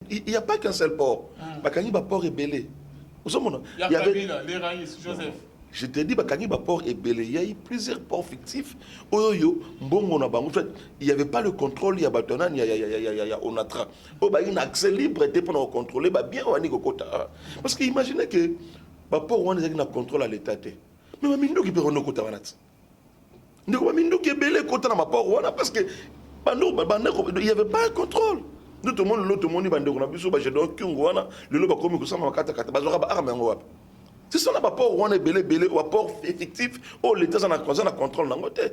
Il n'y a pas qu'un seul port. Bakani port est belé. Il y a Kabila, les Raïs, Joseph. Je te dis, Bakani port est belé. Il y a eu plusieurs ports fictifs. En fait, il n'y avait pas le contrôle. Il y a Batonan, il y a Onatra. Il y a un accès libre pour contrôler. Bien, parce que imaginez que le port on a un contrôle à l'État. Mais Mindo qui peut rendre compte de Mindo qui est belé côté dans ma port parce que il n'y avait pas un contrôle. Tout le monde, l'autre monde, il a dit que je dois le loba comme ça, si on n'a pas port, on est belé, ou port effectif, l'État a un contrôle dans le côté.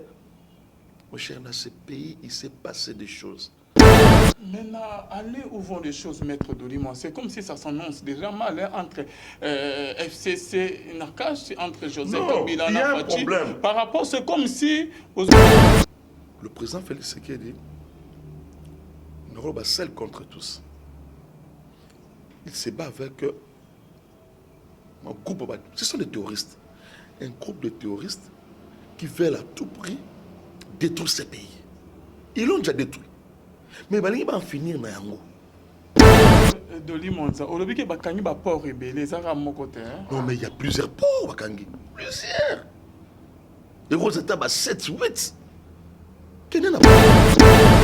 Mon cher, dans ce pays, il s'est passé des choses. Maintenant, allez où vont les choses, maître Dolimon? C'est comme si ça s'annonce déjà mal entre FCC et Nakash, entre Joseph Kabila et Nafati. Par rapport, c'est comme si... Le président Félix Tshisekedi nous robe seul contre tous. Il se bat avec un groupe. Ce sont des terroristes. Un groupe de terroristes qui veulent à tout prix détruire ce pays. Ils l'ont déjà détruit. Mais ils vont finir dans Yango. Dolimonza, on a vu que Bakangi va port rebelle, ça va à mon côté. Non, mais il y a plusieurs ports, Bakangi. Plusieurs. Les gros états, 7, 8.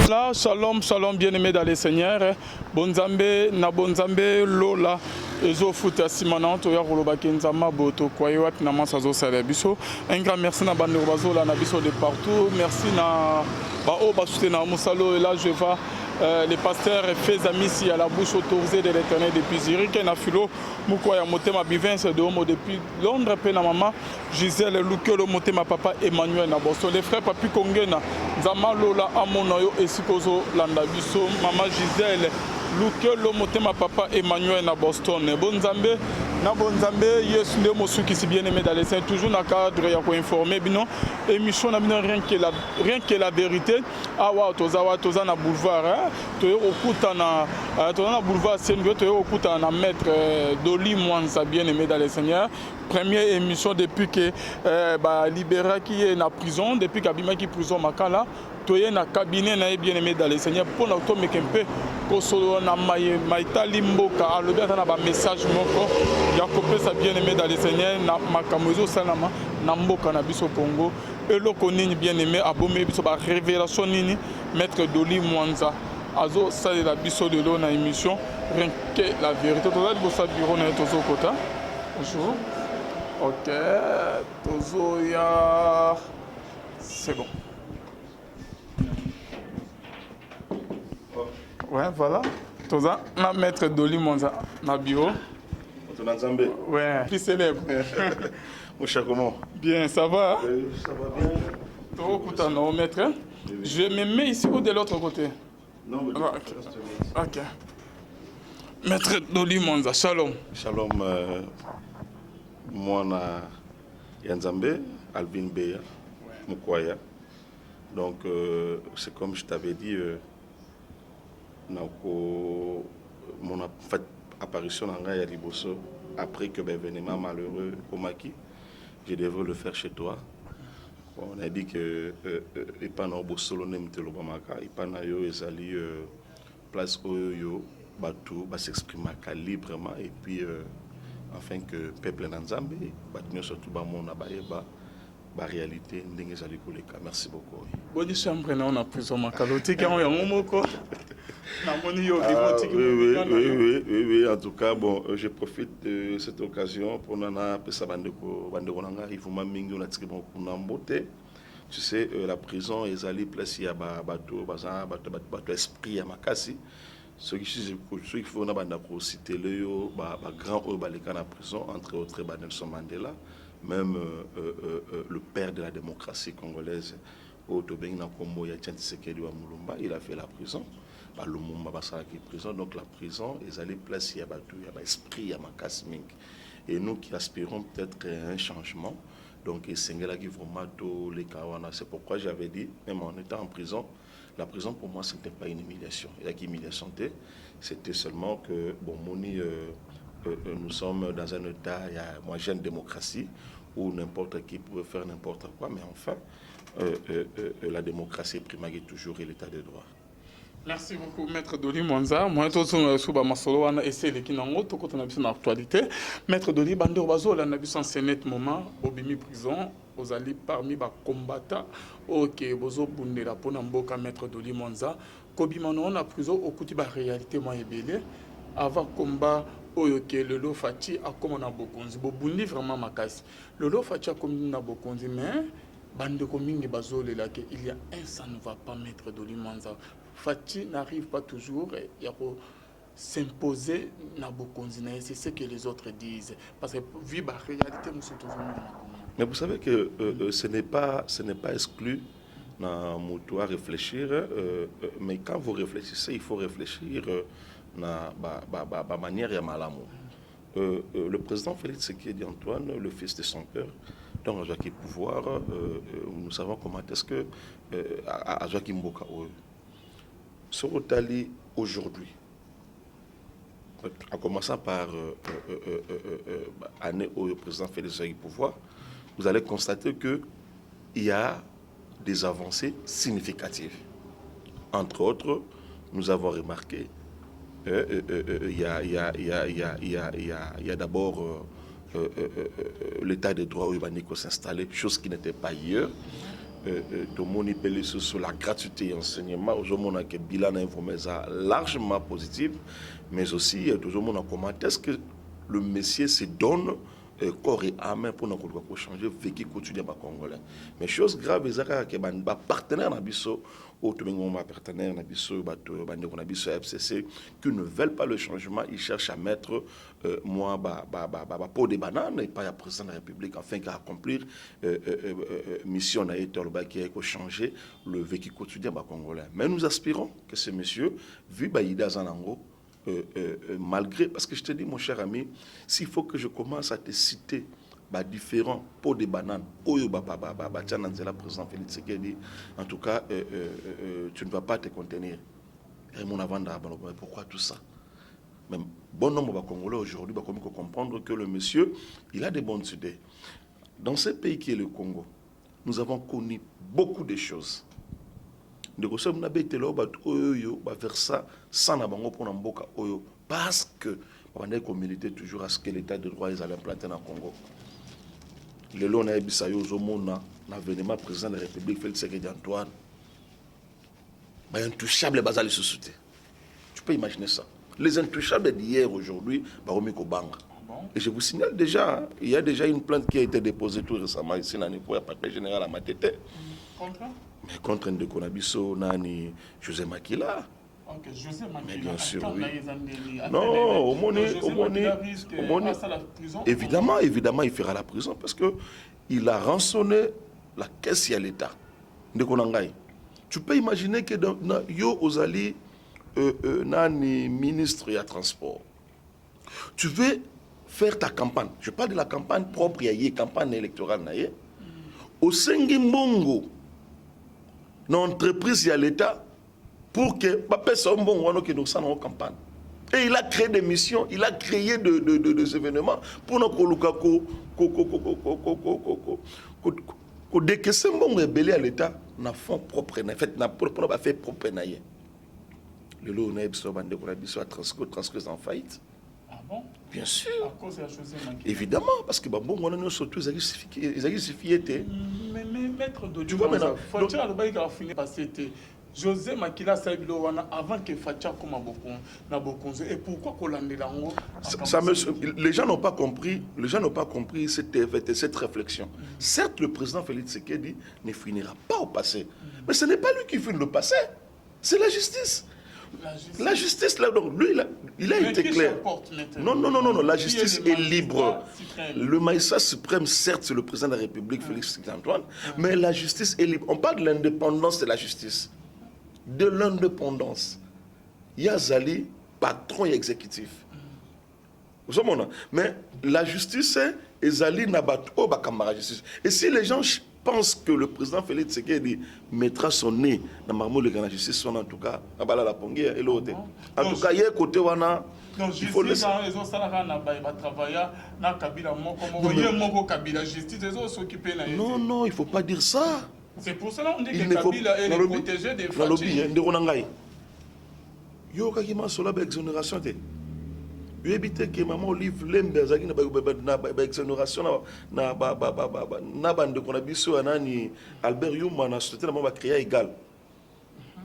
Là, shalom, shalom, bien-aimés dans les seigneurs. Bonzambe, na bonzambe, lola. Ezo futa simana to ya koloba kenzama boto kwaye wapi na masazo sala biso. Un grand merci na bande bazo la na biso de partout. Merci na ba o ba soutenir musalo et là je vais les pasteurs faits amis ici à la bouche autorisée de l'Éternel depuis Zurich et na filo mukoya motema bivence de homo depuis Londres pe na maman Gisèle Lukelo motema papa Emmanuel na Boston les frères papi Kongena Zama Lola amona yo esikozo landa biso maman Gisèle Lukelo motema papa Emmanuel na Boston bonzambe na bonzambe yesu nde mosuki si bien aimé dans les saints toujours na cadre ya ko informer bino émission na bino rien que la vérité awa toza na boulevard to okuta na boulevard Sengo to okuta na maître Doli Mwanza bien aimé dans les seigneurs première émission depuis que libéra qui est na prison depuis kabima qui prison makala toye na cabinet na bien aimé dans les seigneurs pour na to mekempe ko solo na maita limboka alobi na ba message moko ya kopesa bien aimé dans les seigneurs na makamozo salama na mboka na biso Congo eloko nini bien aimé abomé biso ba révélation nini maître Doli Mwanza azo sale la biso de l'eau na émission rien que la vérité toza libosa bureau na tozo kota bonjour ok tozo ya c'est bon. Ouais, voilà. Toza, na maître Doli Mwanza, na bureau. Ouais, plus célèbre. Mon cher, comment? Bien, ça va? Oui, ça va bien. Toi, écoute, non, maître. Je me mets ici ou de l'autre côté? Non, mais ok. Maître Doli Mwanza, shalom. Shalom, moi, Yanzambe, Alvin Beya, Mukwaya. Donc, c'est comme je t'avais dit, mon apparition en Gaïa Liboso, après que l'événement malheureux au Maki, je devrais le faire chez toi. On a dit que les panneaux Bosolo n'aiment pas le Bamaka, les panneaux ezali place Oyo, Batou, s'exprimer librement et puis afin que le peuple Nanzambe, Batou surtout Bamon Abayeba, la réalité, merci beaucoup. Bonne chambre, on a pris son macalotique, on a un mot. Oui, en tout cas, bon, je profite de cette occasion pour nana tu sais, la prison est allée placer à bateau esprit à Makassi. Ceux qui font citer le grand dans la prison, entre autres Nelson Mandela, même le père de la démocratie congolaise, il a fait la prison. Donc la prison, ils allaient placer à l'esprit, à Makassi. Et nous qui aspirons peut-être à un changement, donc c'est pourquoi j'avais dit, même en étant en prison, la prison pour moi, ce n'était pas une humiliation. Et la humiliation, c'était seulement que, bon, nous sommes dans un état, moi j'ai une démocratie, où n'importe qui pouvait faire n'importe quoi, mais enfin, la démocratie primaire est toujours l'état de droit. Merci beaucoup, Maître Doli Monza. Moi, je suis Masolo, on a essayé de kinango, tout quand on a vu son actualité. Maître Doli, Bandeur Bazo, on a vu son sénat moment, au Bimi prison, aux alliés parmi les combattants, ok, Bozo Bundela, Ponamboka, Maître Doli Monza, Kobimano, on a prison, au côté de la réalité, moi, et avant combat, ok, le lot Fati a comme on a bokonzi, Bobundi vraiment ma casse. Le lot Fati a comme on a bokonzi, mais. Bande commune Bazo, il y a un, ça ne va pas, Maître Doli Monza. Fati n'arrive pas toujours à s'imposer dans Bokonzi. C'est ce que les autres disent. Parce que vu la réalité, nous sommes toujours. Mais vous savez que ce n'est pas exclu dans à réfléchir. Mais quand vous réfléchissez, il faut réfléchir dans la manière et malamu. Le président Félix Tshisekedi Antoine, le fils de son père, donc à pouvoir, nous savons comment est-ce que à Joachim Mboka Sorotali aujourd'hui, en commençant par année où le président Félix Tshisekedi pouvoir, vous allez constater qu'il y a des avancées significatives. Entre autres, nous avons remarqué il y a d'abord l'état de droit urbanique s'installer, chose qui n'était pas hier. Tout le monde peut sur la gratuité et l'enseignement. Aujourd'hui, on a que bilan informé largement positif, mais aussi tout le monde a commenté est-ce que le monsieur se donne corps et âme pour nous changer le vécu quotidien des Congolais. Mais chose grave, c'est que les partenaires FCC qui ne veulent pas le changement, ils cherchent à mettre peau de banane et pas à président de la République afin d'accomplir mission qui est changer le vécu quotidien des Congolais. Mais nous aspirons que ce monsieur, vu Baïda Zanango, malgré, parce que je te dis mon cher ami, s'il faut que je commence à te citer différents pots de bananes, président Félix Tshisekedi, en tout cas, tu ne vas pas te contenir. Et mon avant pourquoi tout ça? Même bon nombre de Congolais aujourd'hui va comprendre que le monsieur, il a des bonnes idées. Dans ce pays qui est le Congo, nous avons connu beaucoup de choses. Vers ça sans parce que on a milité toujours à ce que l'état de droit est implanté dans le Congo. Le long a l'avènement président de la République Félix Tshisekedi Antoine, intouchable basal société. Tu peux imaginer ça. Les intouchables d'hier aujourd'hui, et je vous signale déjà, il y a déjà une plainte qui a été déposée tout récemment ici dans le parquet général à Matete. Contre? Mais contre un de Konabiso, Nani, José Makila. Ok, José Makila. Mais bien sûr, oui. Non, au Moni, évidemment, il fera la prison parce qu'il a rançonné la caisse à l'État. Tu peux imaginer que dans Yo Ozali, Nani, ministre et à transport, tu veux faire ta campagne. Je parle de la campagne propre, il y a une campagne électorale. Au Sengimbongo, dans l'entreprise, il y a l'État pour que Papa Sombon en campagne. Et il a créé des missions, il a créé des événements pour nous dès que Sombon est belé à l'État, n'a fond propre, n'a fait propre. Le lot a transcrit en faillite. Ah bon? Bien sûr. À cause de la chose. Évidemment, parce que bon, on a surtout ils existent. Mais maître de tu vois maintenant. Faut dire le bail qui a fini par c'était José Makila Saïblo avant que Fatia comme na Bokonzo. Et pourquoi Kolande Lango? Les gens n'ont pas compris. Les gens n'ont pas compris cette réflexion. Certes, le président Félix Tshisekedi ne finira pas au passé, mais ce n'est pas lui qui finit le passé. C'est la justice. La justice, là, donc, lui, il a été clair. Non, la justice est libre. Le magistrat suprême, certes, c'est le président de la République, Félix Tshisekedi Antoine, mais la justice est libre. On parle de l'indépendance de la justice. De l'indépendance. Il y a Zali, patron et exécutif. Vous savez, mais la justice, c'est Zali Nabato, Bakamara justice. Et si les gens pense que le président Félix Tshisekedi mettra son nez dans marmoule de la justice, en tout cas, à la Pongue et l'autre. En tout cas, il y a un côté où on a. Il faut laisser. Non, il ne faut pas dire ça. C'est pour cela qu'on dit que Kabila est le protégé des Fatih. yo kaki masola ba exonération te yo ebite ke maman Olive Lembe azaki na ba exonération na bandeko na biso ya nani Albert Yuma na société na ba créer égal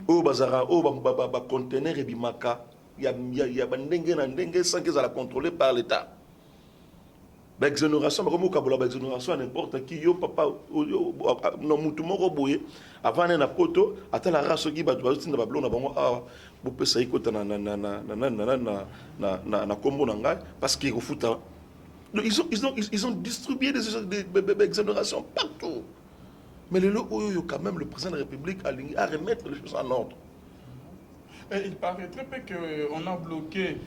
o bazara o ba conteneur ebimaka ya bandenge na ndenge sans qu'ils la contrôlé par l'état. L'exonération, comme on l'exonération à n'importe qui, yo papa, non mutumo boye, avant un apoto, attends la race qui va tu vas aussi na bablon na bango ah, vous pouvez ça écouter na combo nanga parce qu'ils refoutent. Ils ont distribué des exonérations partout. Mais le lot quand même le président de la République a remettre les choses en ordre. Et il paraîtrait qu'on a bloqué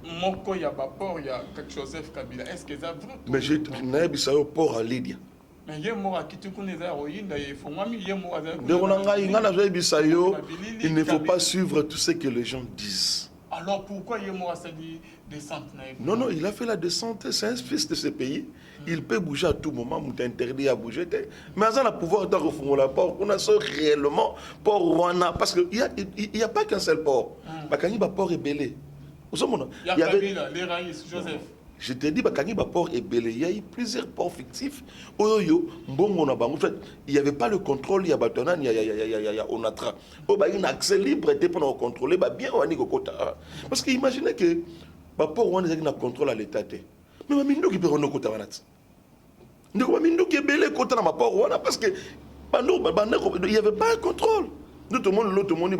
Moko Yabapor, il y a Joseph Kabila. Est-ce que ça vrai? Mais j'ai n'ai ça au port à Lydia. Mais il y a moi qui te connais il faut moi il y a moi. Il ne faut pas suivre tout ce que les gens disent. Alors pourquoi il y a moi ça dit descente? Non, il a fait la descente, c'est un fils de ce pays. Il peut bouger à tout moment, il est interdit à bouger. Mais on a le pouvoir de refermer la porte. On a ça réellement port Rwanda. Parce qu'il n'y a pas qu'un seul port. Quand il y a port est belé. Il y avait les raïs, Joseph. Je te dis, quand il y a port est belé, il y a eu plusieurs ports fictifs. Il n'y avait pas le contrôle, il y a Batonan, il y a Onatra. Il y a un accès libre pour contrôler, bien on a parce que imaginez que le port on a un contrôle à l'État. Mais il parce que il n'y avait pas un contrôle. Tout le monde, l'autre monde,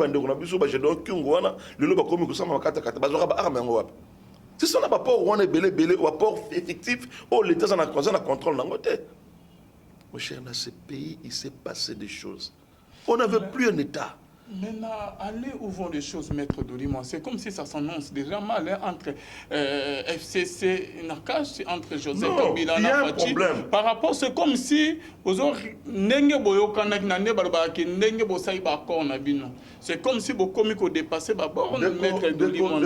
si ce n'est pas port on est belé, ou port effectif, ou l'État a un contrôle dans le côté. Mon cher, dans ce pays, il s'est passé des choses. On n'avait plus un État. Maintenant, allez où vont les choses, maître Dolimon. C'est comme si ça s'annonce déjà mal entre FCC, entre Joseph Kabila et Fati. Par rapport, c'est comme si c'est comme si vos comiques ont dépassé maître Dolimon.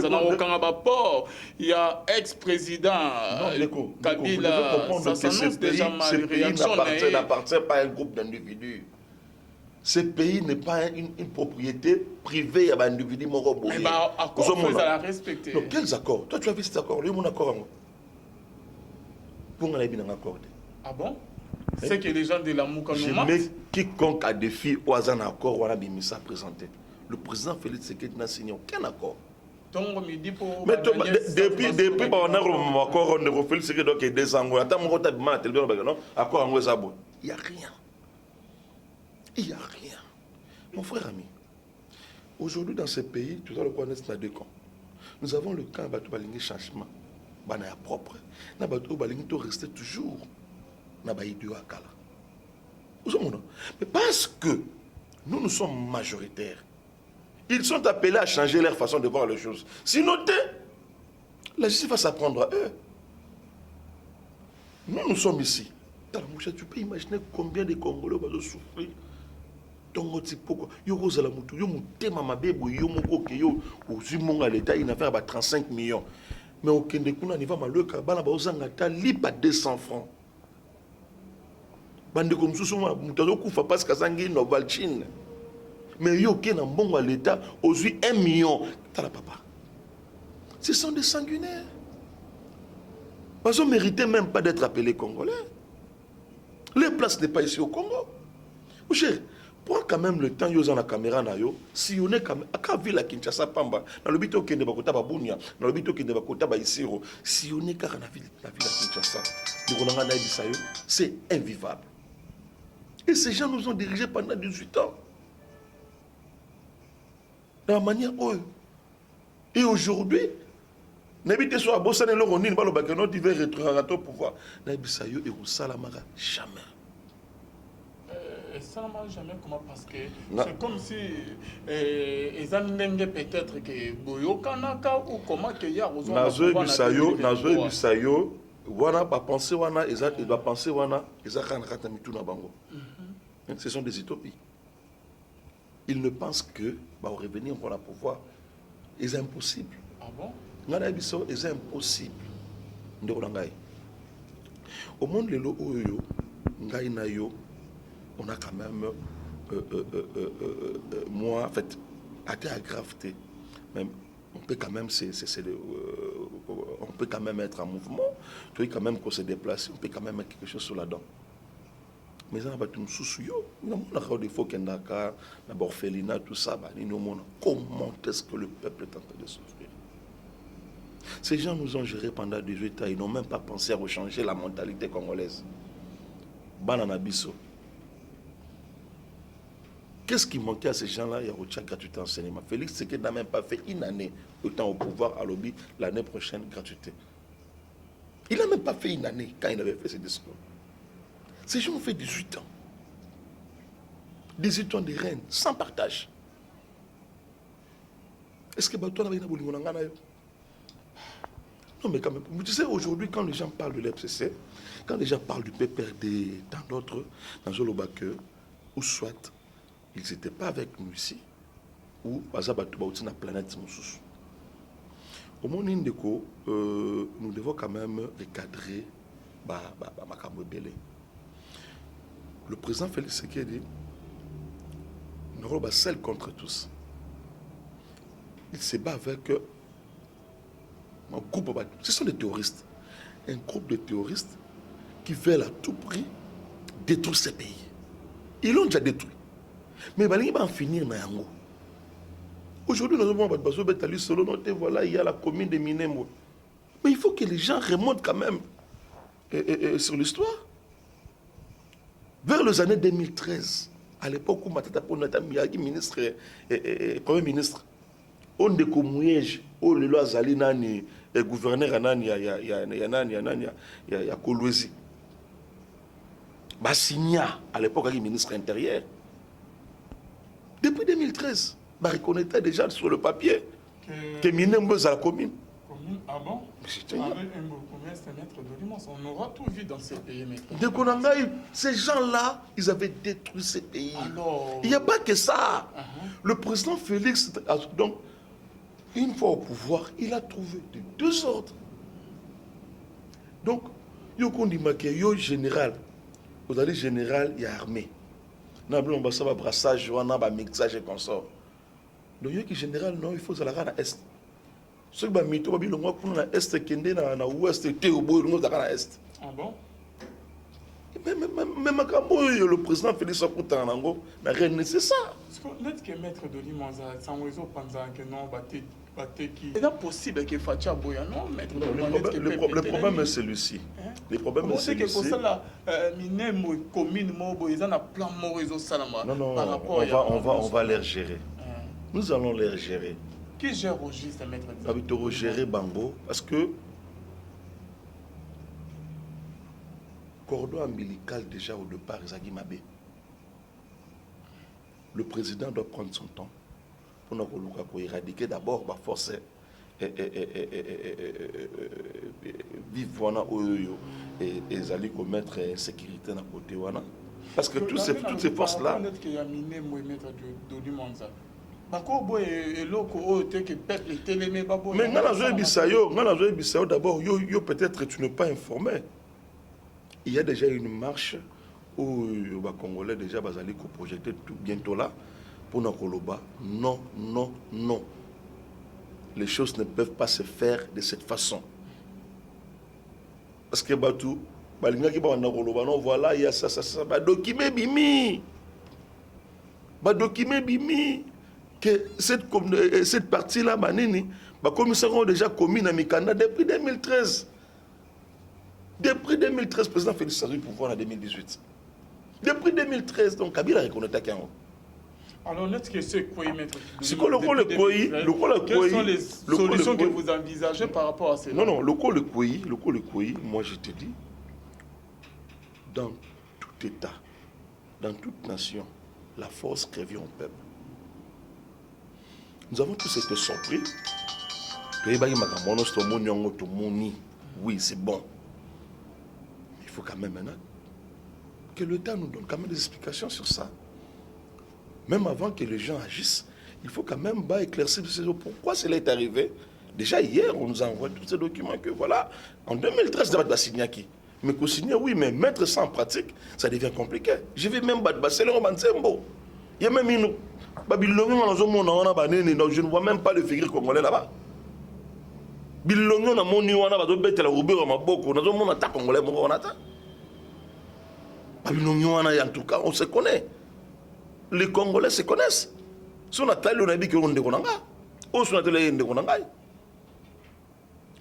Il y a ex-président Kabila. Ça s'annonce déjà mal. Ce pays n'appartient pas à un groupe d'individus. Ce pays n'est pas une propriété privée à un individu. Mais à quoi vous allez respecter? Non, quels accords? Toi, tu as vu cet accord? Il y a mon accord. Pour qu'on ait un accord. Ah bon? C'est que les gens de la Mouka nous mentent. Mais quiconque a défi ou a un accord, on a mis ça présenté. Le président Félix Tshisekedi n'a signé aucun accord. Mais depuis on a un accord, on a Félix Tshisekedi qui est descendu. Attends, mon gars, accord en Wesabo. Il n'y a rien. Il n'y a rien. Mon frère ami, aujourd'hui dans ce pays, tu dois le connaître dans deux camps. Nous avons le camp de changement, propre. Nous avons rester toujours dans le mais parce que nous sommes majoritaires, ils sont appelés à changer leur façon de voir les choses. Sinon, la justice va s'apprendre à eux. Nous sommes ici. Tu peux imaginer combien de Congolais vont souffrir. Tongo tipoko yo kozala mutu yo mutema mabebo yo moko ke yo ozimonga l'état il affaire ba 35 millions mais okende kuna niva maloka bana ba ozanga ta lipa 200 francs bande comme sous mutu okufa parce que sangi no valchine mais yo ke na mbongo l'état ozui 1 million tala papa ce sont des sanguinaires ils ont mérité même pas d'être appelés congolais. Leur place n'est pas ici au Congo. Mon cher, prends quand même le temps, yo la caméra na yo, si on est quand même, à ville à Kinshasa Pamba, dans le bito qui ne va pas Babunia, dans le bito qui ne va pas Isiro, si on est car dans la ville à Kinshasa, c'est invivable. Et ces gens nous ont dirigés pendant 18 ans. De la manière où. Et aujourd'hui, n'habitez soit à Bossane et l'Oronin, il va rétrograde au pouvoir. N'habitez et au Salamara, jamais. Ça ne marche jamais comment parce que c'est comme si ils ont peut-être que Boyokanaka ou comment qu'il y a aux autres. Bisayo, wana ba penser wana, il doit penser wana, bango. Ce sont des utopies. Ils ne pensent que va revenir pour le pouvoir. C'est impossible. Ah bon? C'est impossible. Au monde le lo oyo ngai na yo on a quand même moi en fait à gravité même on peut quand même, on peut quand même être en mouvement, tu vois, quand même qu'on se déplace, on peut quand même mettre quelque chose sur la dent. Mais ça n'a pas tout des fois qu'il y a d'abord orphelinat, tout ça, comment est-ce que le peuple est en train de souffrir? Ces gens nous ont gérés pendant 18 ans, ils n'ont même pas pensé à rechanger la mentalité congolaise. Bananabiso. Qu'est-ce qui manquait à ces gens-là? Il y a eu gratuité enseignement. Félix Tshisekedi n'a même pas fait une année autant au pouvoir à lobby l'année prochaine gratuité. Il n'a même pas fait une année quand il avait fait ses discours. Ces gens ont fait 18 ans. 18 ans de reine, sans partage. Est-ce que toi, tu as non, mais quand même, tu sais, aujourd'hui, quand les gens parlent de l'FCC, quand les gens parlent du PPRD, tant d'autres, dans Zolobake, ou soit, ils n'étaient pas avec nous ici, ou par exemple, dans la planète Moussous. Au monde Indeko, nous devons quand même recadrer Makambo Belé. Le président Félix Tshisekedi nous robe seul contre tous. Il se bat avec un groupe, ce sont des terroristes. Un groupe de terroristes qui veulent à tout prix détruire ces pays. Ils l'ont déjà détruit. Mais ils vont en finir dans Yango. Aujourd'hui, nous avons voilà, il y a la commune de Minemo. Mais il faut que les gens remontent quand même sur l'histoire. Vers les années 2013, à l'époque où Matata Ponata Miyagi, ministre et premier ministre, on découvre où le loi Zali nani et gouverneur nani ya Kolwezi. Bassigna à l'époque avec ministre intérieur. Depuis 2013, bah reconnaître déjà sur le papier que Minembo à la commune. Ah bon? On aura tout vu dans ces pays. Ces gens-là, ils avaient détruit ces pays. Alors... Il n'y a pas que ça. Le président Félix, donc, une fois au pouvoir, il a trouvé de deux ordres. Donc, il y a un général. Vous allez général, il y a armée. Nous avons un brassage, un mixage et consort. Donc, il y a un général, non, il faut aller à l'Est. Ceux qui ont mis l'Est, qui sont dans l'Ouest, qui sont dans l'Est. Ah bon? Même le président Félix Tshisekedi n'a rien, c'est ça. Est-ce que maître de l'Imanza, sans réseau, pensant que non, c'est possible que Fatia Boya, non, maître de l'Imanza. Le problème est celui-ci. Le problème est celui-ci. C'est que pour ça, Minem, commune, ils ont un plan réseau Salama. Non, on va les gérer. Nous allons les gérer. Qui gère au juste, maître de l'Imanza? On va gérer Bango, parce que cordon ombilical déjà au départ, Zagui Mabé. Le président doit prendre son temps pour nous éradiquer d'abord la force vivre et aller commettre sécurité dans le côté. Parce que toutes ces forces-là. Mais d'abord, peut-être tu n'es pas informé. Il y a déjà une marche où les Congolais déjà allaient projeter tout bientôt là pour Nakoloba. Non, non, non. Les choses ne peuvent pas se faire de cette façon. Parce que Batou, voilà, il y a ça. Document Bimi. Document Bimi. Que cette partie-là, les commissaires ont déjà commis dans Mikanda depuis 2013. Depuis 2013, le président Félix Tshisekedi pouvoir en 2018. Depuis 2013, donc Kabila reconnaît Takiango. Alors, est-ce que c'est quoi mettre? C'est quoi le quoi? Quelles sont les solutions que vous envisagez par rapport à cela? Non, le quoi, moi je te dis, dans tout État, dans toute nation, la force revient au peuple. Nous avons tous été surpris. Oui, c'est bon. Il faut quand même maintenant que l'État nous donne quand même des explications sur ça. Même avant que les gens agissent, il faut quand même éclaircir pourquoi cela est arrivé. Déjà hier, on nous a envoyé tous ces documents que voilà, en 2013, il va signer qui. Mais qu'on signe, oui, mais mettre ça en pratique, ça devient compliqué. Je vais même c'est le romanzembo. Il y a même une. Je ne vois même pas le figure congolais là-bas. bilongo na moni wana bazo betela Robert maboko nazo mona ta congolais moko wana ta bilongo wana en tout cas on se connaît, les Congolais se connaissent. Si on a tali on a dit que on ndeko nanga on a tali ndeko nanga.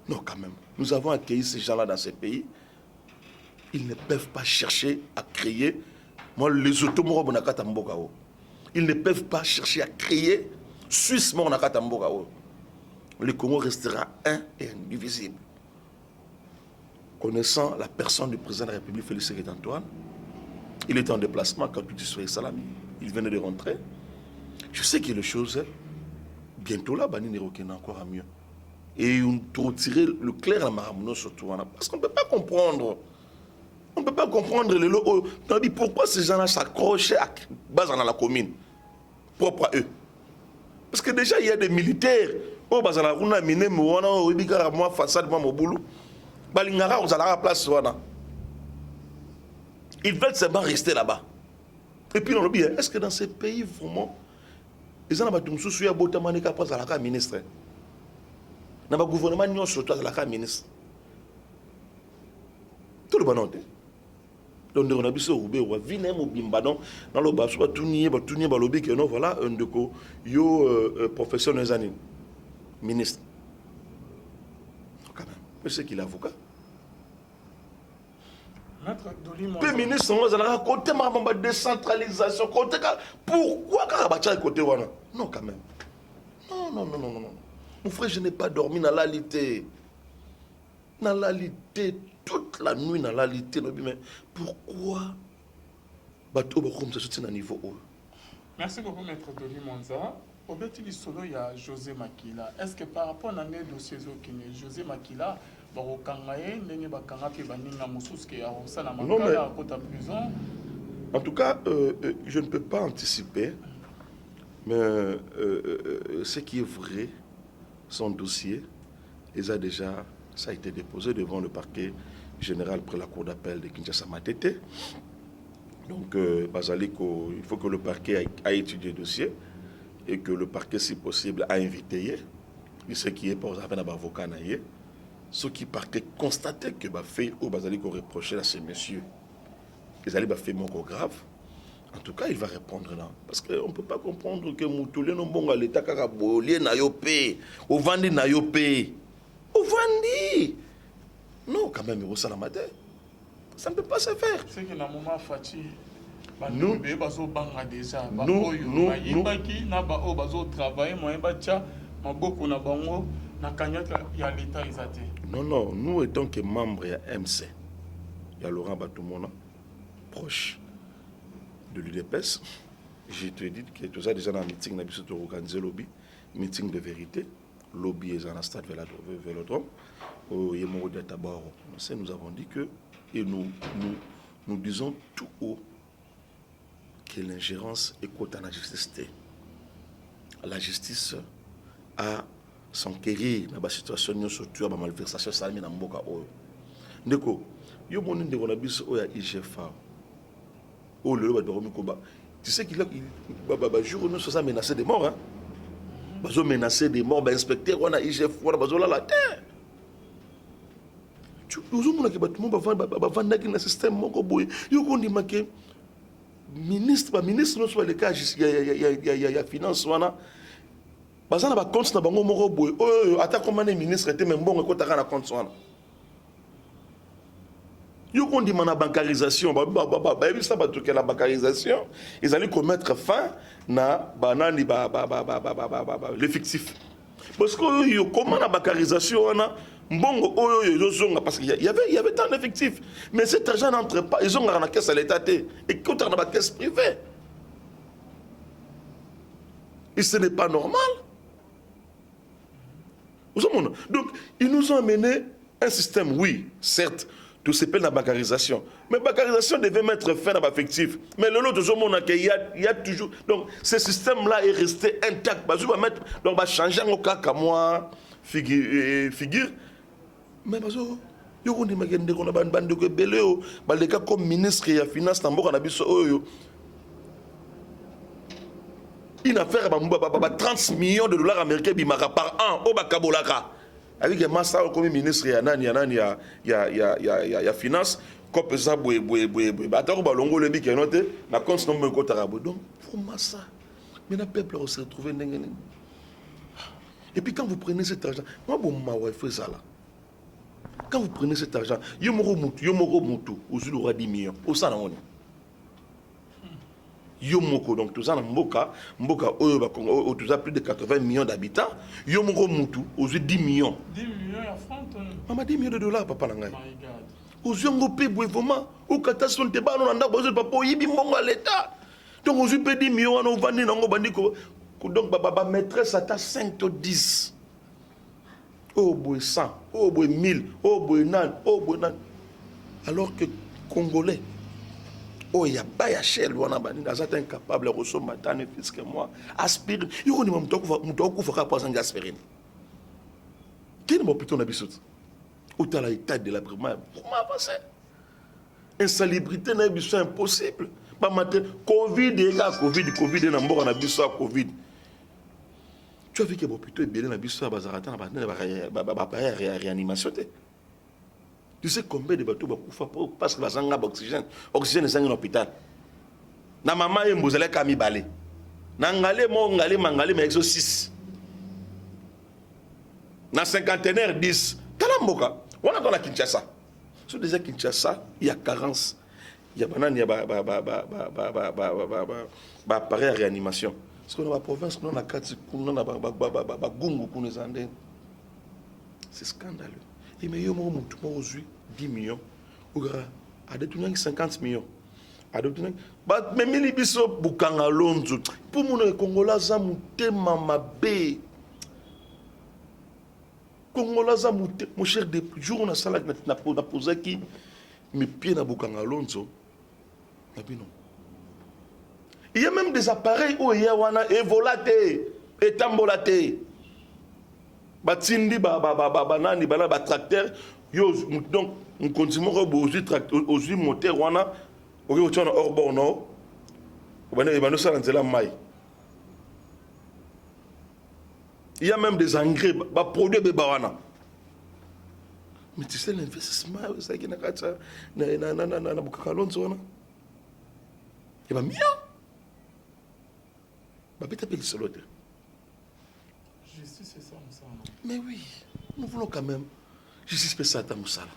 Non, quand même, nous avons accueilli ces gens-là dans ces pays. Ils ne peuvent pas chercher à créer. Moi, les automobili bonakata mboka. Ils ne peuvent pas chercher à créer Suisse monakata mboka. Le Congo restera un et indivisible. Connaissant la personne du président de la République, Félix Tshisekedi-Antoine, il était en déplacement quand tout Soye Salami. Il venait de rentrer. Je sais que les choses, bientôt là, Bani Nérokena encore à mieux. Et on doit tirer le clair à Maramouno surtout. Parce qu'on ne peut pas comprendre. On ne peut pas comprendre les lots. Pourquoi ces gens-là s'accrochent à base dans la commune, propre à eux. Parce que déjà, il y a des militaires. Oh, base dans la rouna, miné, mouana, obigara, moi, façade, moi, moboulou. Balingara, on a la place, wana. Ils veulent seulement rester là-bas. Et puis, on dit, est-ce que dans ces pays, vraiment, les gens ont sous suya botamane kapaz à la ministre. Dans le gouvernement, nous sommes la ministre. Tout le monde. Donc, on a vu ça au Roubaix, on a vu au Bimbadon, dans le bas, on a tout nié, que non, voilà, un de co, yo, professeur des années, ministre. Quand même, mais c'est qu'il est avocat. Le ministre, on a côté ma décentralisation, côté pourquoi Karabacha est côté wana? Non, quand même. Non. Mon frère, je n'ai pas dormi dans la lité. Dans la lité, toute la nuit dans la lité. Mais pourquoi bateau comme ça soutient à niveau haut? Merci beaucoup, Maître Doli Monza. Au petit solo, il y a José Makila. Est-ce que par rapport à nos dossiers qui José Makila, non, en tout cas, je ne peux pas anticiper, mais ce qui est vrai, son dossier, ça a été déposé devant le parquet général près la cour d'appel de Kinshasa Matete. Donc, Basaliko, il faut que le parquet a étudié le dossier et que le parquet, si possible, a invité ce qui est pour un avocat. Ceux qui partaient constataient que fait ou Basaliko reprochait à ces messieurs. Ils allaient faire mon grave. En tout cas, il va répondre là. Parce qu'on ne peut pas comprendre que Moutoulé non bon à l'état carabolier n'a yopé. Au Vandi n'a yopé. Au Vandi. Non, quand même, il la matin. Ça ne peut pas se faire. C'est que dans le moment Fati, nous, non, nous étant que membres de MC, il y a Laurent Batoumona, proche de l'UDPS. Je te dis que tout ça déjà dans le meeting, nous avons organisé lobby, meeting de vérité, lobby est dans le stade Vélodrome, au Yémoro de Tabaro. Nous avons dit que, et nous disons tout haut, que l'ingérence est contre la justice. La justice a s'enquérir dans la situation surtout dans la malversation salami dans mboka oyo. Ndeko, yo moni ndeko na biso oya IGFA. Oh le ba koba. Tu sais qu'il a jour nous ça menacé de mort hein. Bazo menacé de mort ba inspecteur on a IGF on a bazo la terre. Tu nous mona ke batumo ba vanda ki na système moko boy. Yo kondi make ministre nous soit le cas ya finance wana. Parce que compte na bango moko boy ata comment les ministres étaient même bon ko taka na compte wana yo kondi mana bancarisation ça ba la bancarisation ils allaient commettre fin na banani l'effectif parce que yo comment la bancarisation wana mbongo oyo zonga parce qu'il y avait tant d'effectifs mais cet argent n'entre pas ils ont dans la caisse à l'état et quand dans la caisse privée et ce n'est pas normal. Donc, ils nous ont amené un système, oui, certes, tout s'appelle la bancarisation. Mais la bancarisation devait mettre fin à l'affectif. Mais le lot de gens, il y a toujours. Donc, ce système-là est resté intact. Donc, on va changer en cas comme moi, figure. Mais, parce que, il y a des cas comme ministre et finance, une affaire 30 millions de dollars américains par an au Bakabolaka. avec un master comme ministre ya nani ya finance comme ça boy batako balongo le biki noté na compte nombre ko tarabo donc pour massa mais le peuple va se retrouver ndenge. Et puis quand vous prenez cet argent, moi bon ma wife ça là. Quand vous prenez cet argent, yomoro mutu aux aura 10 millions. Au ça on Yomoko, donc tout ça, Mboka, Oyo, tout ça, plus de 80 millions d'habitants. Yomoko Mutu, aux 10 millions. 10 millions à francs. Maman, 10 millions de dollars, papa Nangai. My God. Aux Yongo P, vraiment, au Katasson Teba, on a besoin de papa, Yibi Mongo à l'État. Donc, aux 10 millions, on a vendu dans le bandiko. Donc, papa, maîtresse, à 5 ou 10. Oh, boy 100, oh, boy 1000, oh, boy nan, oh, boy nan. Alors que Congolais, oh, il y a pas ya shell, on a bani, ils sont incapables de recevoir matane fils que moi. Aspirine, il y a un mutoko fera pas sans aspirine. Qui ne m'a plutôt na bisous? Où t'as l'état de la primaire pour m'avancer. Insalubrité n'a bisous impossible. Pas matin, Covid et là, Covid et n'ambo na bisous Covid. Tu as vu que plutôt est bien na bisous à Bazarata na réanimation. Tu sais combien de bateaux bakufa parce que bazanga oxygène est dans l'hôpital. Na maman et mbozela kami balé. Na ngale mo ngale mangale mais exo 6. Na cinquantenaire 10. Talamboka. On a dans la Kinshasa. Sur déjà Kinshasa, il y a carence. Il y a banane, il y a appareil à réanimation. Parce qu'on a la province, on a 4 on a gungu pour nous ande. C'est scandaleux. Et mais yo mo mutu mo aujourd'hui 10 millions. Ogara a détourné 50 millions. A détourné ba memeli biso bukanga lonzo. Pour mon Congolais za mutema mabe. Congolais za mutema mon cher de jour on a sala na poser qui mes pieds na bukanga lonzo. Na bino. Il y a même des appareils où il y a wana évolaté et tambolaté. Batindi nani bana ba tracteur yo donc on continue aux moteur wana au lieu de hors borno bana ça dans la maille. Il y a même des engrais ba produits beba wana. Mais tu sais l'investissement ça qui na kata na bukakalonzo wana. Et ba mia ba beta pe solote. Justice, c'est ça, Moussala. Mais oui, nous voulons quand même justice Pessata Moussala.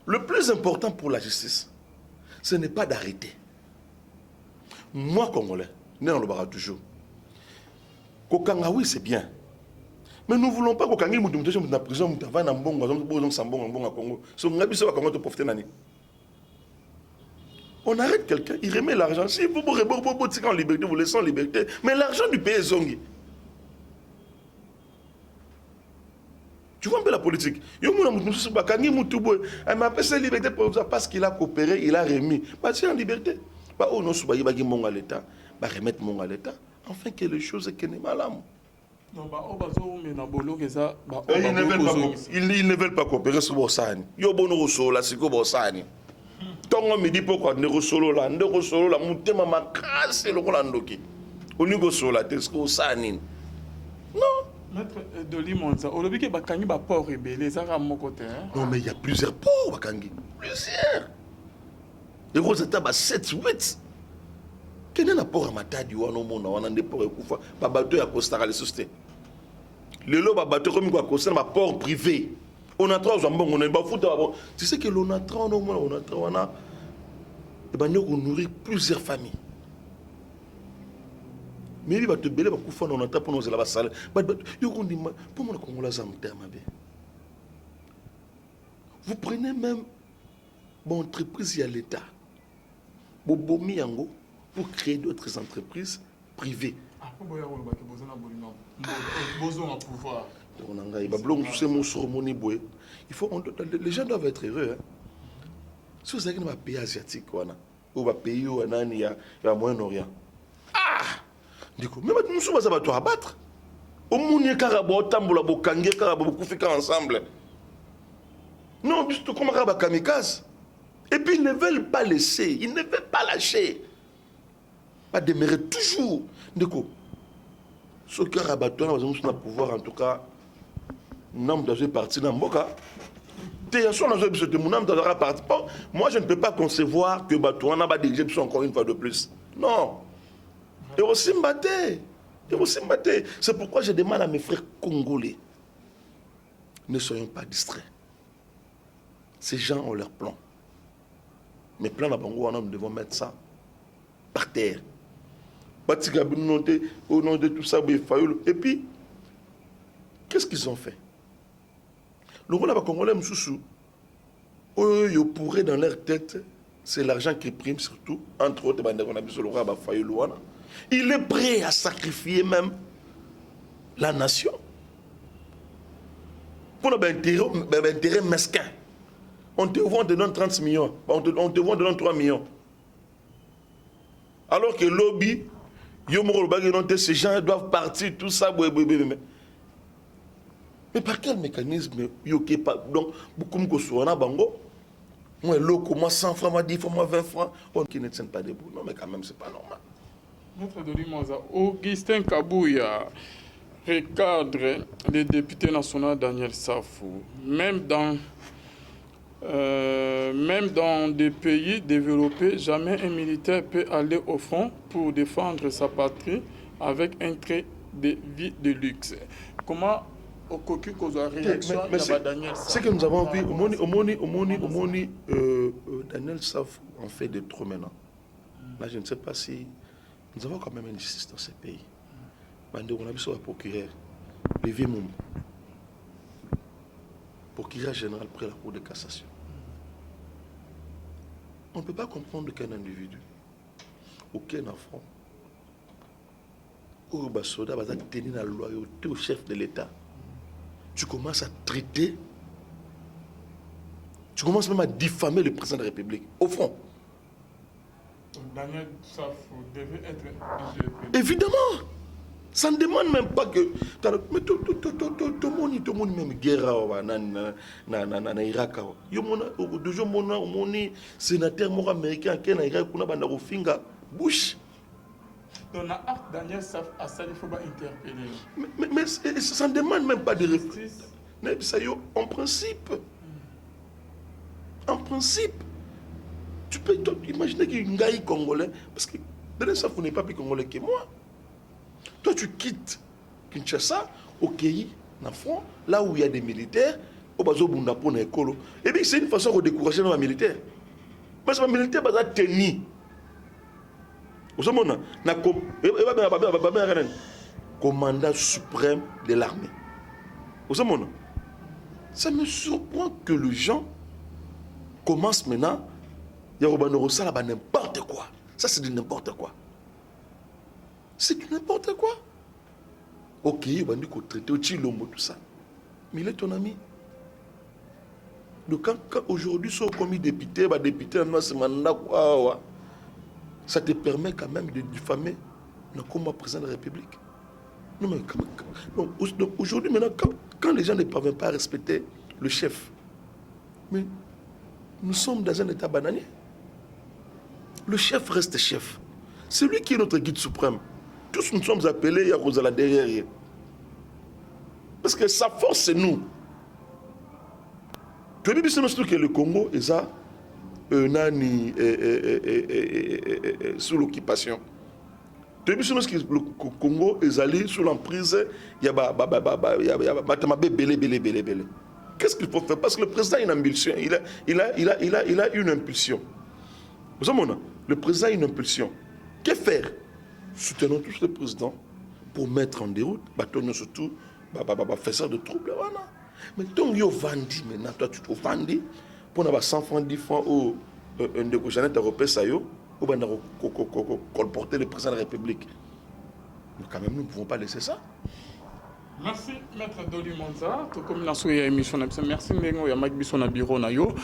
Le plus important pour la justice, ce n'est pas d'arrêter. Moi, Congolais, né dans le Bara toujours, Kokanga, oui, c'est bien. Mais nous ne voulons pas Kokanga, nous sommes dans la prison, nous sommes dans Bongo, nous sommes dans Congo. On arrête quelqu'un, il remet l'argent. Si vous êtes en liberté, vous laissez en liberté. Mais l'argent du pays est zongi. Tu vois un peu la politique. Il m'a appelé sa liberté parce qu'il a coopéré, il a remis. C'est en liberté. Oh non, il va remettre mon à l'État. Enfin, que les choses sont malades. Ils ne veulent pas coopérer sur Bossani. Ils ne veulent pas coopérer. Tongo me dit pourquoi ne resolo la mutema makase le kolandoki. Oni go sola tesko sani. Non. Maître de Limonza, au début que Bakangi va port rebelle, ça va mon côté. Non mais il y a plusieurs ports Bakangi. Plusieurs. Et rose taba 7 8. Quel est le port à Matadi ou non mon on a des ports ekufa ba bateau ya Costa la société. Le lo ba bateau comme quoi Costa ma port privé. On a trois jambons, on a un foot. Tu sais que l'on a trois, on a on nourrit plusieurs familles. Mais il va te bêler, on a tapé nos élèves à salle. Pour moi, on a vous prenez même mon entreprise, il y a l'État. Pour créer d'autres entreprises privées. Il faut, les gens doivent être heureux. Hein. Si vous avez un pays asiatique, ou un pays où il y a Moyen-Orient. Ah! Du coup, mais nous sommes à battre. Au monde, il y a carabo, tambola, bokange, carabo, beaucoup fait ensemble. Non, juste comme un kamikaze. Et puis ils ne veulent pas laisser, ils ne veulent pas lâcher. Pas demeurer toujours. Du coup, ce carabaton, nous avons pouvoir en tout cas. Nam doit partir dans Mboka. Moi, je ne peux pas concevoir que Batouana va diriger encore une fois de plus. Non. Et aussi m'batté. C'est pourquoi je demande à mes frères congolais, ne soyons pas distraits. Ces gens ont leur plan. Mes plans à Bango, nous devons mettre ça par terre. Au nom de tout ça, et puis, qu'est-ce qu'ils ont fait? Le rôle des Congolais, ils pourraient dans leur tête, c'est l'argent qui prime surtout, entre autres, il est prêt à sacrifier même la nation pour un intérêt mesquin. On te vend de 30 millions, on te vend de 3 millions. Alors que lobby, ces gens doivent partir, tout ça. Mais par quel mécanisme donc, beaucoup de choses, moi, moi 100 francs, moi 10 francs, moi 20 francs, on qui ne tiennent pas debout. Non, mais quand même, c'est pas normal. Maître Dolimonza, Augustin Kabouya recadre le député national Daniel Safou. Même dans des pays développés, jamais un militaire peut aller au front pour défendre sa patrie avec un trait de vie de luxe. Comment c'est que nous avons vu, Daniel Safou en fait de trop maintenant. Là, je ne sais pas si nous avons quand même une justice dans ces pays. On a vu sur le procureur, le vieux Moum, procureur général près la Cour de cassation. On ne peut pas comprendre qu'un individu, aucun enfant, ou un soldat va tenir la loyauté au chef de l'État. Tu commences à traiter, tu commences même à diffamer le président de la République. Au fond. Daniel Safou devait être jugé. Évidemment. Ça ne demande même pas que... Mais tout le monde même guerre na Irak. Toujours mon sénateur américain qui est en Irak, qui est en Finga, Bush. Donc, Daniel Safou a ça, il faut interpeller. Mais ça ne demande même pas de réflexion. En principe. En principe. Tu peux imaginer qu'il y a un Congolais, parce que Daniel Safou n'est pas plus Congolais que moi. Toi, tu quittes Kinshasa, au pays, dans front, là où il y a des militaires, au bazo bundapo na ekolo. Et bien, c'est une façon de décourager nos militaires. Mais c'est un militaire qui va tenir. Vous savez, commandant suprême de l'armée. Vous savez, ça me surprend que les gens commencent maintenant, il y a n'importe quoi. Ça, c'est de n'importe quoi. C'est n'importe quoi. Ok, il va dire qu'on traite au Chilombo, tout ça. Mais il est ton ami. Donc, quand aujourd'hui, sont commis député, ça te permet quand même de diffamer comme président de la République. Non, mais donc, aujourd'hui, maintenant, quand les gens ne parviennent pas à respecter le chef, mais nous sommes dans un état bananier. Le chef reste chef. C'est lui qui est notre guide suprême. Tous nous sommes appelés à cause de la derrière. Parce que sa force, c'est nous. Tu as vu que le Congo est ça, sous l'occupation. Tu as vu que le Congo est allé sous l'emprise, il y a belé. Qu'est-ce qu'il faut faire? Parce que le président a une impulsion. Il a une impulsion. Vous savez, le président a une impulsion. Que faire? Soutenons tous le président pour mettre en déroute, surtout, faiseur de troubles. Mais donc, il vandi maintenant, toi, tu te vendis pour avoir 100 francs, 10 francs, ou un de Jeannette européen, ça y est, ou colporter le président de la République. Mais quand même, nous ne pouvons pas laisser ça. Merci, Maître Dolimonza. Comme la souhaité émission, merci, Mengo, ya Magbiso na bureau na yo.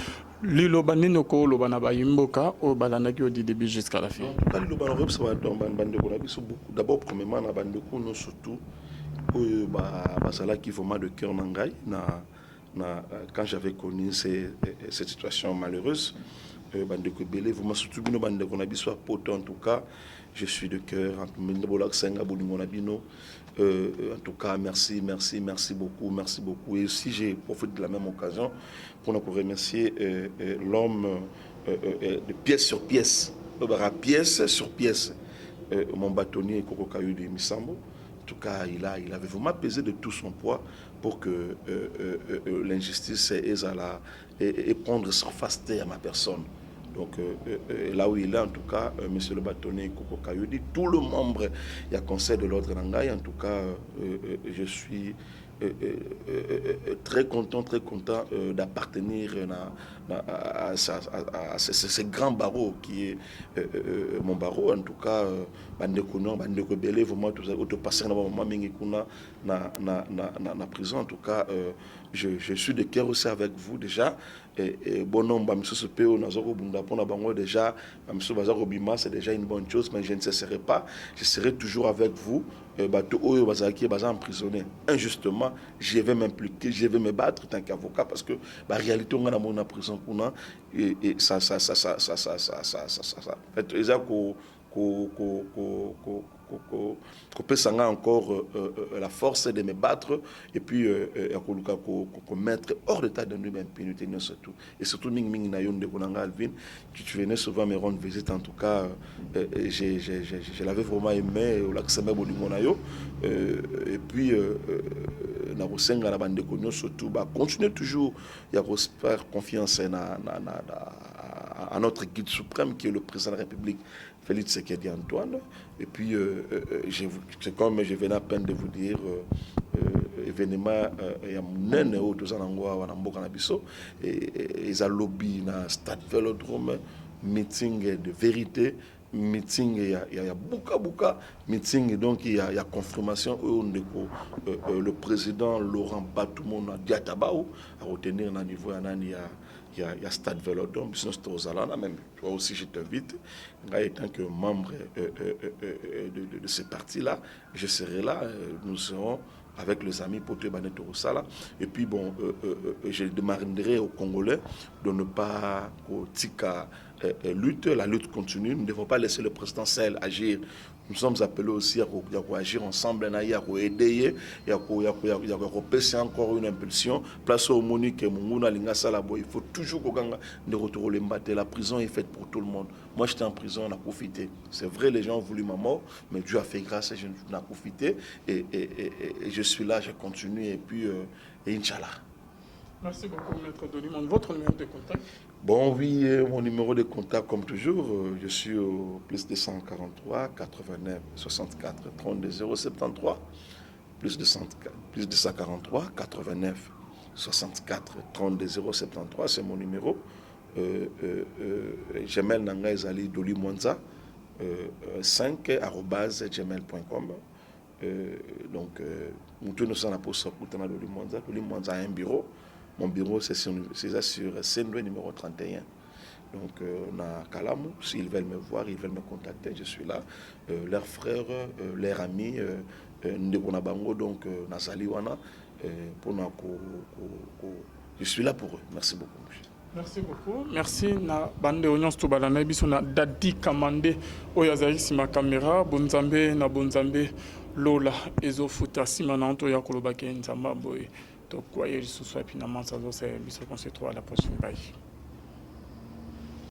Lilo banino ko lo banaba imboka au balanaki au début jusqu'à la fin. Lilo banoro ça va dans bande ko na biso beaucoup. D'abord premièrement na bande ko no surtout basala qui format de cœur nangai na quand j'avais connu cette situation malheureuse bandeko belé vraiment surtout bino bandeko na biso poto en tout cas je suis de cœur en tout cas merci beaucoup et aussi j'ai profité de la même occasion pour nous remercier l'homme de pièce sur pièce mon bâtonnier Koko Kayode Misambo. En tout cas, il avait vraiment pesé de tout son poids pour que l'injustice ait prendre surface à ma personne. Donc là où il est, en tout cas, monsieur le bâtonnier Koko Kayode, tout le membre, il y a conseil de l'ordre Nangaï, en tout cas, je suis très content d'appartenir à ce grand barreau qui est mon barreau. En tout cas, bandeko belé vraiment tout passer na prison. En tout cas, je suis de cœur aussi avec vous déjà. Bon nombre déjà c'est déjà une bonne chose, mais je ne cesserai pas, je serai toujours avec vous. Emprisonné injustement, je vais m'impliquer, je vais me battre tant qu'avocat parce que la réalité on a mon prison et ça encore la force de me battre et puis mettre hors d'état de nuire impunité surtout et surtout ming na yonde konanga Alvin tu venais souvent me rendre visite. En tout cas je l'avais vraiment aimé au lac Sembe Bolimonayo et puis na rosenga na bande konyo surtout continuer toujours ya faire confiance à notre guide suprême qui est le président de la République Félix Tshisekedi Antoine. Et puis, c'est comme je venais à peine de vous dire, événement, il y a un autre et ils ont lobby dans le stade Vélodrome, meeting de vérité, meeting, il y a beaucoup, meeting, donc il y a confirmation, le président Laurent Batoumouna a dit à Tabaou, à retenir à niveau, il y a Stade Vélodrome, sinon c'est aux Alana, même toi aussi je t'invite, étant que membre de ce parti-là, je serai là, nous serons avec les amis pour te baner Torosala. Et puis bon, je demanderai aux Congolais de ne pas lutte, la lutte continue, nous ne devons pas laisser le président seul agir. Nous sommes appelés aussi à agir ensemble, à aider, à encore une impulsion. Place au Monique et Munguna Lingasalabo, il faut toujours de retourner le la prison est faite pour tout le monde. Moi j'étais en prison, on a profité. C'est vrai, les gens ont voulu ma mort, mais Dieu a fait grâce et on a profité. Et je suis là, je continue et puis, Inch'Allah. Merci beaucoup, Maître Dolimon. Votre numéro de contact? Bon, oui, mon numéro de contact, comme toujours, je suis au plus 243 89 64 32 073, plus 243 89 64 32 073, c'est mon numéro. Gmail Nanga Ezali Doli Mwanza 5@gmail.com. Donc, nous sommes à Poste Doli Mwanza a un bureau. Mon bureau, c'est sur Sendwe numéro 31. Donc, on a Kalamu. S'ils veulent me voir, ils veulent me contacter, je suis là. Leurs frères, leurs amis, donc, Nazaliwana, je suis là pour eux. Merci beaucoup. Merci beaucoup. Merci na bande onions to balana biso na Dadi Kamande oyazali sima caméra bonzambe na bonzambe lola ezofuta sima na onto ya kolobake nzamba boy. Donc, quoi, il se soit finalement, ça se trouve à la prochaine page.